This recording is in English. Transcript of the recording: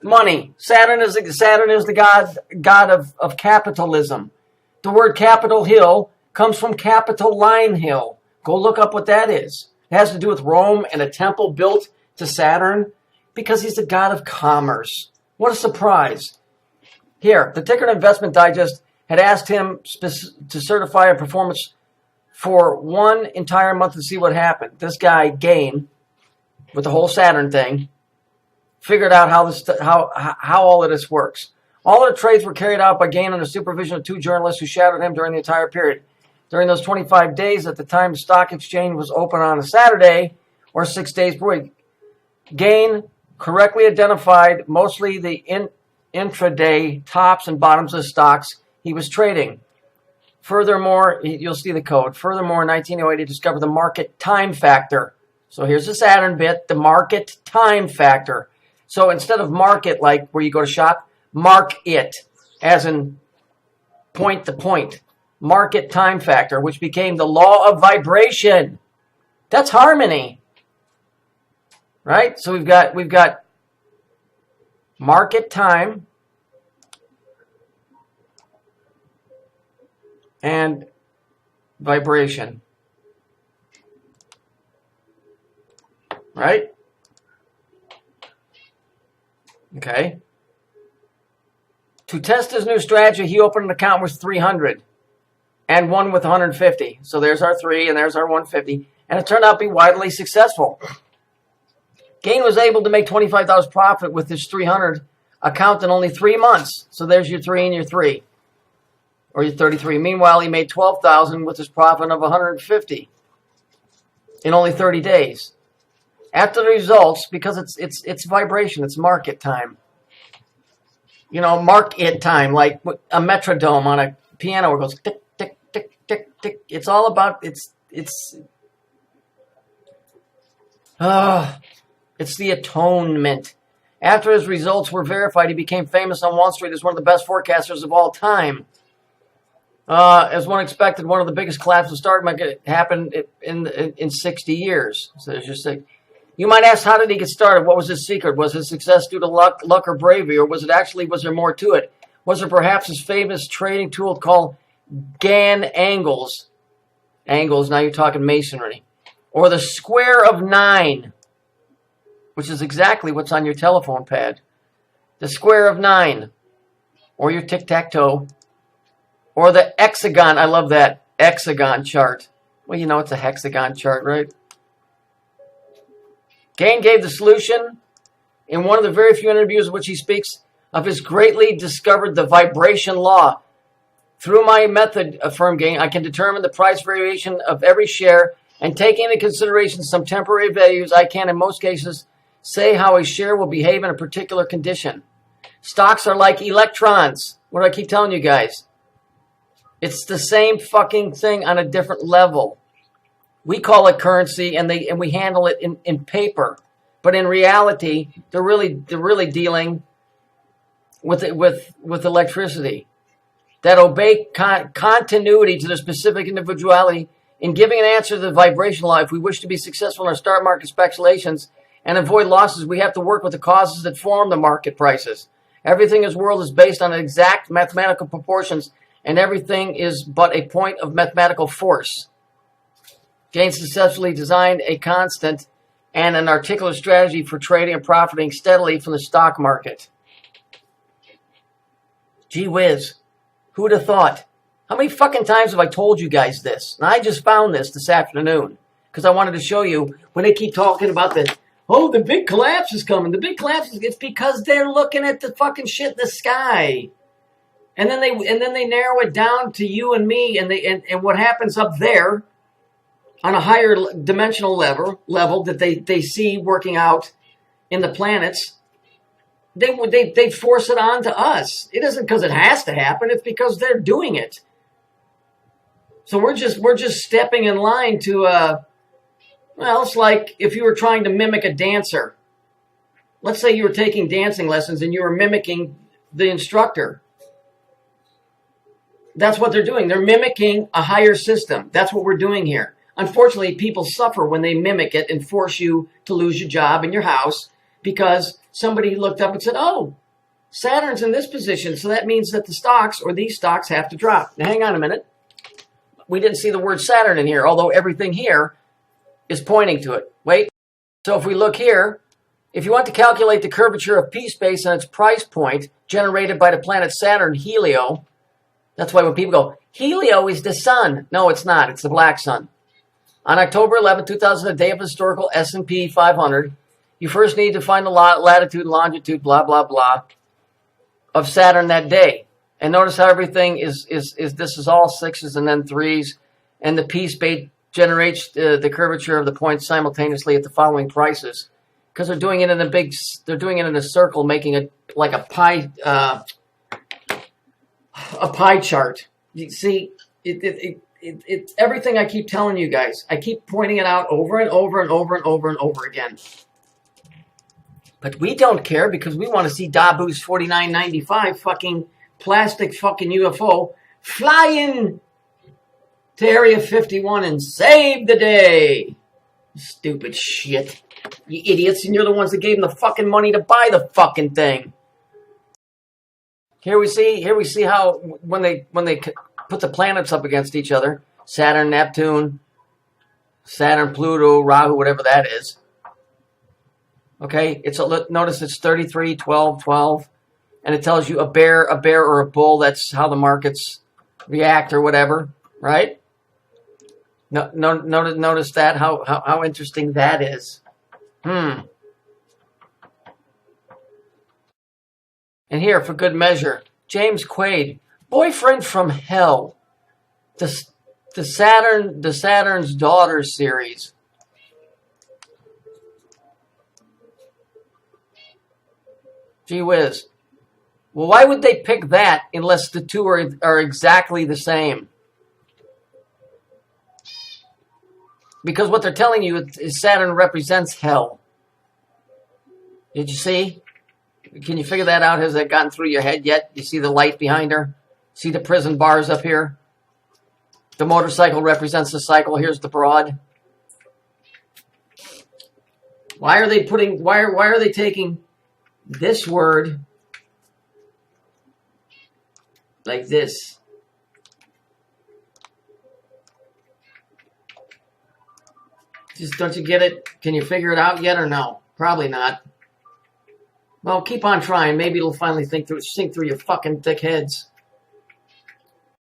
Money. Saturn is the god of capitalism. The word Capitol Hill comes from Capitoline Hill. Go look up what that is. It has to do with Rome and a temple built to Saturn because he's the god of commerce. What a surprise. Here, the Ticker Investment Digest had asked him to certify a performance for one entire month to see what happened. This guy, Gain, with the whole Saturn thing, figured out how all of this works. All of the trades were carried out by Gain under supervision of two journalists who shadowed him during the entire period. During those 25 days at the time the stock exchange was open on a Saturday, or 6 days per week, Gain correctly identified mostly the intraday tops and bottoms of stocks he was trading. Furthermore, you'll see the code. Furthermore, in 1908, he discovered the market time factor. So here's the Saturn bit, the market time factor. So instead of market, like where you go to shop, mark it, as in point to point. Market time factor, which became the law of vibration. That's harmony. Right? So we've got market time and vibration. Right? Okay. To test his new strategy, he opened an account with 300 and one with 150. So there's our 3 and there's our 150. And it turned out to be widely successful. Gain was able to make $25 profit with his 300 account in only 3 months. So there's your 3 and your 3. Or your 33. Meanwhile, he made $12,000 with his profit of 150 in only 30 days. After the results, because it's vibration, it's market time. You know, mark it time, like a metronome on a piano where it goes tick, tick, tick, tick, tick. It's all about, it's the atonement. After his results were verified, he became famous on Wall Street as one of the best forecasters of all time. As one expected, one of the biggest collapses of the stock market happened in 60 years. So there's just like, you might ask, how did he get started? What was his secret? Was his success due to luck or bravery, or was there more to it? Was it perhaps his famous trading tool called Gann angles? Angles, now you're talking masonry. Or the square of 9, which is exactly what's on your telephone pad. The square of 9, or your tic-tac-toe. Or the hexagon, I love that, hexagon chart. Well, you know it's a hexagon chart, right? Gain gave the solution in one of the very few interviews in which he speaks of his greatly discovered the vibration law. Through my method, affirmed Gain, I can determine the price variation of every share, and taking into consideration some temporary values, I can, in most cases, say how a share will behave in a particular condition. Stocks are like electrons. What do I keep telling you guys? It's the same fucking thing on a different level. We call it currency, and we handle it in paper, but in reality, they're really dealing with electricity that obey continuity to their specific individuality. In giving an answer to the vibration law, if we wish to be successful in our stock market speculations and avoid losses, we have to work with the causes that form the market prices. Everything in this world is based on exact mathematical proportions, and everything is but a point of mathematical force. Gain successfully designed a constant and an articulate strategy for trading and profiting steadily from the stock market. Gee whiz. Who would have thought? How many fucking times have I told you guys this? And I just found this afternoon because I wanted to show you when they keep talking about the big collapse is coming. The big collapse it's because they're looking at the fucking shit in the sky. And then they narrow it down to you and me and what happens up there on a higher dimensional level that they see working out in the planets, they force it on to us. It isn't because it has to happen. It's because they're doing it. So we're just stepping in line to it's like if you were trying to mimic a dancer. Let's say you were taking dancing lessons and you were mimicking the instructor. That's what they're doing. They're mimicking a higher system. That's what we're doing here. Unfortunately, people suffer when they mimic it and force you to lose your job and your house because somebody looked up and said, oh, Saturn's in this position, so that means that the stocks or these stocks have to drop. Now, hang on a minute. We didn't see the word Saturn in here, although everything here is pointing to it. Wait. So if we look here, if you want to calculate the curvature of P-space and its price point generated by the planet Saturn, Helio, that's why when people go, Helio is the sun. No, it's not. It's the black sun. On October 11, 2000, a day of historical S&P 500, you first need to find the latitude, longitude, blah, blah, blah, of Saturn that day. And notice how everything is this is all sixes and then threes, and the P-space generates the curvature of the points simultaneously at the following prices, because they're doing it in they're doing it in a circle, making it like a pie chart. You see, it's everything I keep telling you guys. I keep pointing it out over and over and over and over and over again. But we don't care because we want to see Dabu's 4995 fucking plastic fucking UFO flying to Area 51 and save the day. Stupid shit. You idiots, and you're the ones that gave them the fucking money to buy the fucking thing. Here we see how when they put the planets up against each other, Saturn, Neptune, Saturn, Pluto, Rahu, whatever that is. Okay, notice it's 33, 12, 12, and it tells you a bear or a bull. That's how the markets react or whatever, right? Notice that how interesting that is. And here, for good measure, James Quaid, Boyfriend from Hell, the Saturn's Daughter series. Gee whiz. Well, why would they pick that unless the two are exactly the same? Because what they're telling you is Saturn represents hell. Did you see? Can you figure that out? Has that gotten through your head yet? You see the light behind her? See the prison bars up here? The motorcycle represents the cycle. Here's the broad. Why are they taking this word like this? Just don't you get it? Can you figure it out yet or no? Probably not. Well, keep on trying. Maybe it'll finally sink through your fucking thick heads.